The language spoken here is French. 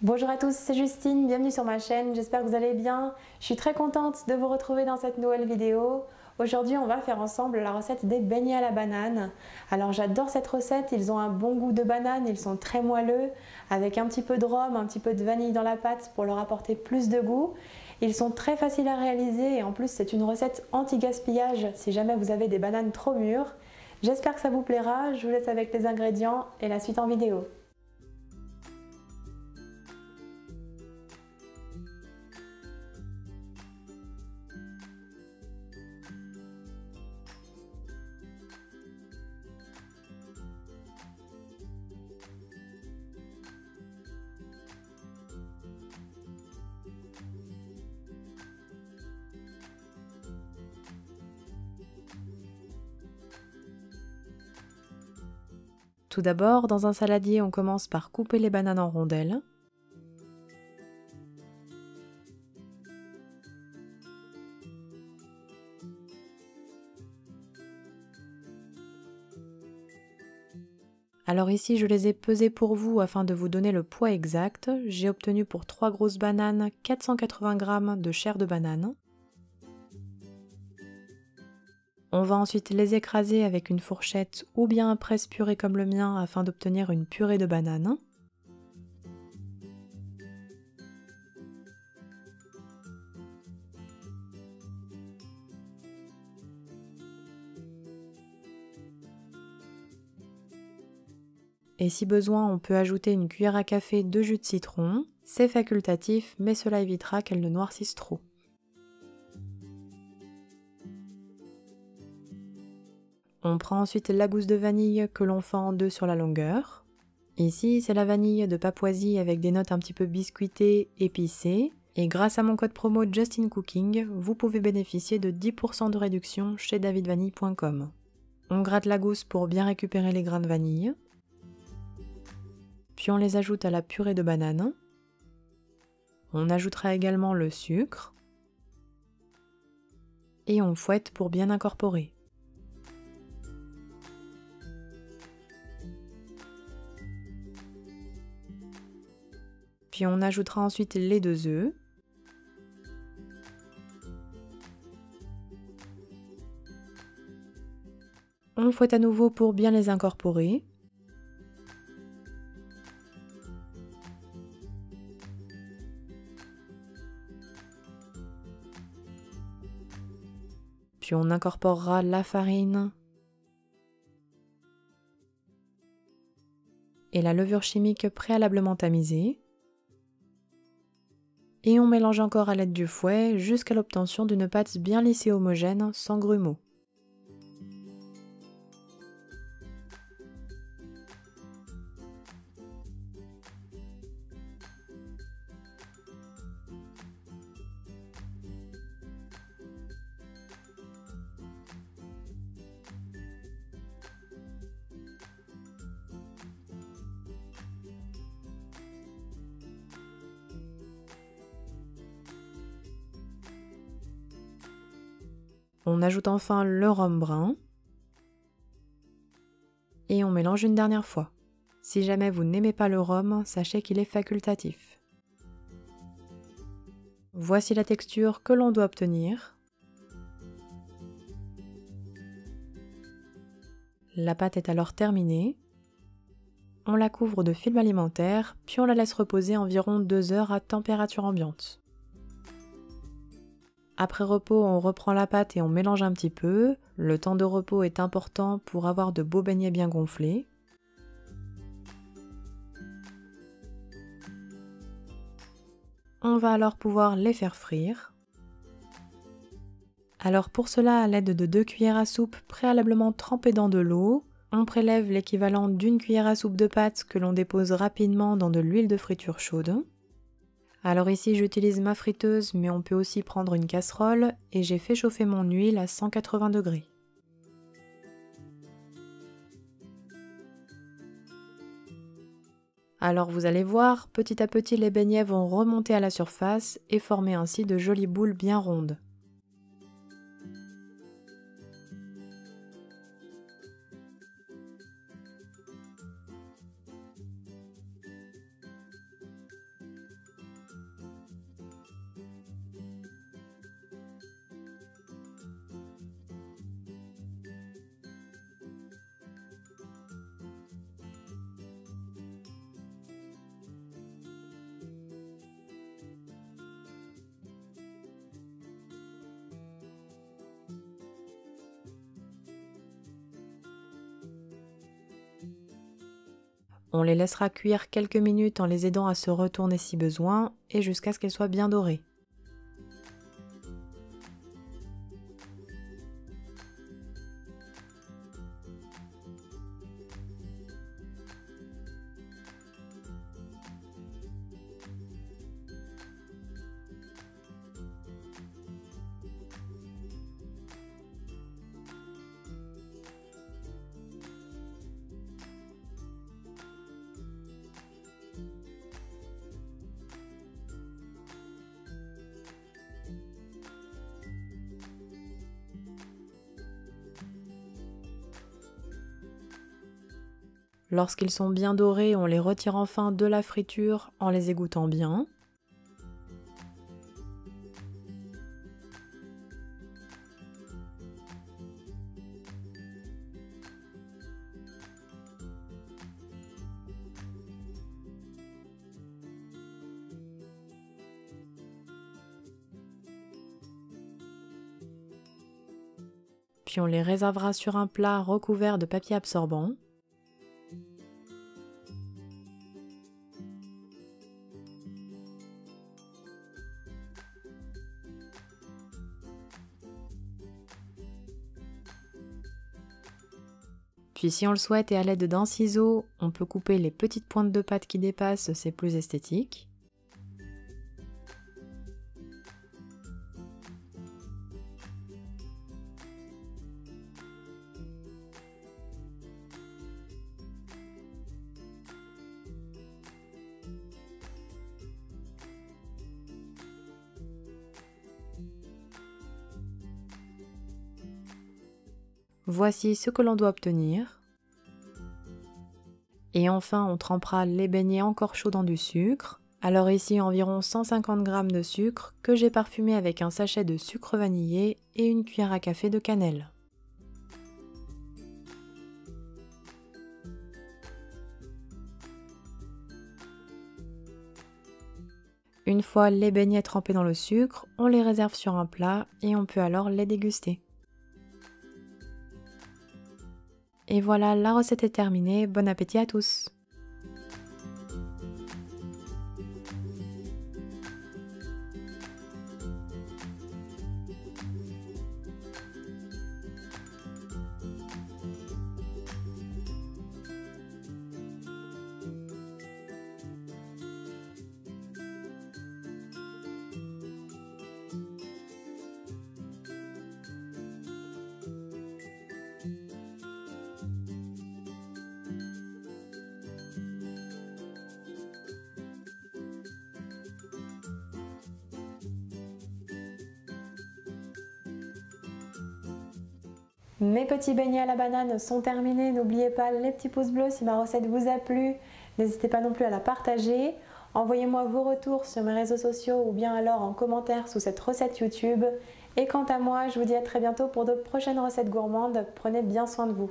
Bonjour à tous, c'est Justine, bienvenue sur ma chaîne, j'espère que vous allez bien. Je suis très contente de vous retrouver dans cette nouvelle vidéo. Aujourd'hui, on va faire ensemble la recette des beignets à la banane. Alors j'adore cette recette, ils ont un bon goût de banane, ils sont très moelleux, avec un petit peu de rhum, un petit peu de vanille dans la pâte pour leur apporter plus de goût. Ils sont très faciles à réaliser et en plus c'est une recette anti-gaspillage si jamais vous avez des bananes trop mûres. J'espère que ça vous plaira, je vous laisse avec les ingrédients et la suite en vidéo. Tout d'abord, dans un saladier, on commence par couper les bananes en rondelles. Alors ici, je les ai pesées pour vous afin de vous donner le poids exact. J'ai obtenu pour 3 grosses bananes 480 g de chair de banane. On va ensuite les écraser avec une fourchette ou bien un presse-purée comme le mien afin d'obtenir une purée de banane. Et si besoin, on peut ajouter une cuillère à café de jus de citron. C'est facultatif, mais cela évitera qu'elles ne noircissent trop. On prend ensuite la gousse de vanille que l'on fend en deux sur la longueur. Ici, c'est la vanille de Papouasie avec des notes un petit peu biscuitées, épicées. Et grâce à mon code promo Justin Cooking, vous pouvez bénéficier de 10% de réduction chez davidvanille.com. On gratte la gousse pour bien récupérer les grains de vanille. Puis on les ajoute à la purée de banane. On ajoutera également le sucre. Et on fouette pour bien incorporer. Puis on ajoutera ensuite les 2 œufs. On fouette à nouveau pour bien les incorporer. Puis on incorporera la farine et la levure chimique préalablement tamisée. Et on mélange encore à l'aide du fouet jusqu'à l'obtention d'une pâte bien lisse et homogène sans grumeaux. On ajoute enfin le rhum brun et on mélange une dernière fois. Si jamais vous n'aimez pas le rhum, sachez qu'il est facultatif. Voici la texture que l'on doit obtenir. La pâte est alors terminée. On la couvre de film alimentaire, puis on la laisse reposer environ 2 heures à température ambiante. Après repos, on reprend la pâte et on mélange un petit peu. Le temps de repos est important pour avoir de beaux beignets bien gonflés. On va alors pouvoir les faire frire. Alors pour cela, à l'aide de 2 cuillères à soupe préalablement trempées dans de l'eau, on prélève l'équivalent d'une cuillère à soupe de pâte que l'on dépose rapidement dans de l'huile de friture chaude. Alors ici j'utilise ma friteuse, mais on peut aussi prendre une casserole et j'ai fait chauffer mon huile à 180 degrés. Alors vous allez voir, petit à petit les beignets vont remonter à la surface et former ainsi de jolies boules bien rondes. On les laissera cuire quelques minutes en les aidant à se retourner si besoin et jusqu'à ce qu'elles soient bien dorées. Lorsqu'ils sont bien dorés, on les retire enfin de la friture en les égouttant bien. Puis on les réservera sur un plat recouvert de papier absorbant. Puis si on le souhaite et à l'aide d'un ciseau, on peut couper les petites pointes de pâte qui dépassent, c'est plus esthétique. Voici ce que l'on doit obtenir. Et enfin, on trempera les beignets encore chauds dans du sucre. Alors ici, environ 150 g de sucre que j'ai parfumé avec un sachet de sucre vanillé et une cuillère à café de cannelle. Une fois les beignets trempés dans le sucre, on les réserve sur un plat et on peut alors les déguster. Et voilà, la recette est terminée. Bon appétit à tous! Mes petits beignets à la banane sont terminés. N'oubliez pas les petits pouces bleus si ma recette vous a plu. N'hésitez pas non plus à la partager. Envoyez-moi vos retours sur mes réseaux sociaux ou bien alors en commentaire sous cette recette YouTube. Et quant à moi, je vous dis à très bientôt pour de prochaines recettes gourmandes. Prenez bien soin de vous.